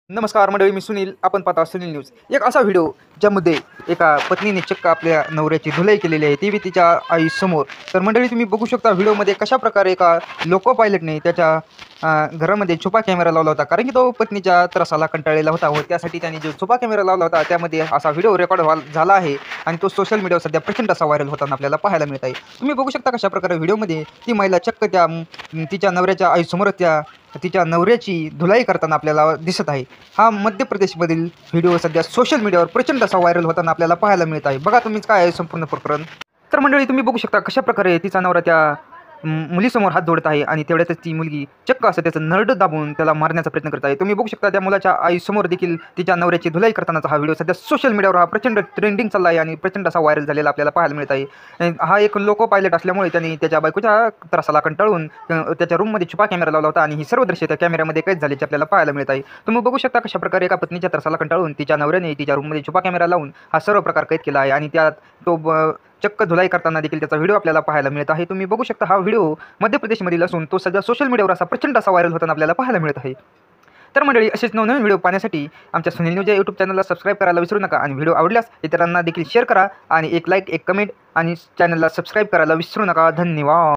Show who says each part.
Speaker 1: नमस्कार मंडळी, मी सुनील. आपण पाहता सुनील न्यूज. एक असा व्हिडिओ ज्यामध्ये एका पत्नीने चक्क आपल्या नवऱ्याची धुलाई केलेली आहे, ती बी तिच्या आईसमोर. तर मंडळी, तुम्ही बघू शकता व्हिडिओमध्ये कशा प्रकारे एका लोको पायलटने त्याच्या घरामध्ये छुपा कॅमेरा लावला होता, कारण की तो पत्नीच्या त्रासाला कंटाळलेला होता व त्यासाठी त्याने जो छुपा कॅमेरा लावला होता त्यामध्ये असा व्हिडिओ रेकॉर्ड झाला आहे आणि तो सोशल मीडियावर सध्या प्रचंड असा व्हायरल होताना आपल्याला पाहायला मिळत आहे. तुम्ही बघू शकता कशा प्रकारे व्हिडिओमध्ये ती महिला चक्क तिच्या नवऱ्याच्या आईसमोर तिच्या नवऱ्याची धुलाई करताना आपल्याला दिसत आहे. हा मध्य प्रदेशमधील व्हिडिओ सध्या सोशल मीडियावर प्रचंड असा व्हायरल होताना आपल्याला पाहायला मिळत आहे. बघा तुम्हीच काय आहे संपूर्ण प्रकरण. तर मंडळी, तुम्ही बघू शकता कशा प्रकारे तिचा नवरा त्या मुलीसमोर हात जोडत आहे आणि तेवढ्यातच ती मुलगी चक्क असं त्याचं नरड दाबून त्याला मारण्याचा प्रयत्न करत आहे. तुम्ही बघू शकता त्या मुलाच्या आईसमोर देखील तिच्या नवऱ्याची धुलाई करतानाचा हा व्हिडिओ सध्या सोशल मीडियावर हा प्रचंड ट्रेंडिंग चालला आहे आणि प्रचंड असा व्हायरल झालेला आपल्याला पाहायला मिळत आहे. हा एक लोको पायलट असल्यामुळे त्यांनी त्याच्या बायकोच्या त्रासाला कंटाळून त्याच्या रूममध्ये छुपा कॅमेरा लावला होता आणि ही सर्व दृश्य त्या कॅमेऱ्यामध्ये कैद झाल्याचे आपल्याला पाहायला मिळत आहे. तुम्ही बघू शकता कशा प्रकारे एका पत्नीच्या त्रासाला कंटाळून तिच्या नवऱ्याने तिच्या रूममध्ये छुपा कॅमेरा लावून हा सर्व प्रकार कैद केला आहे आणि त्यात तो चक्क धुलाई करताना देखील त्याचा व्हिडिओ आपल्याला पाहायला मिळत आहे. तुम्ही बघू शकता हा व्हिडिओ मध्य प्रदेशमधील असून तो सध्या सोशल मीडियावर असा प्रचंड असा व्हायरल होताना आपल्याला पाहायला मिळत आहे. तर मंडळी, असेच नवनवीन व्हिडिओ पाहण्यासाठी आमच्या सुनील न्यूज या यूट्यूब चॅनलला सबस्क्राईब करायला विसरू नका आणि व्हिडिओ आवडल्यास इतरांना देखील शेअर करा आणि एक लाईक, एक कमेंट आणि चॅनलला सबस्क्राईब करायला विसरू नका. धन्यवाद.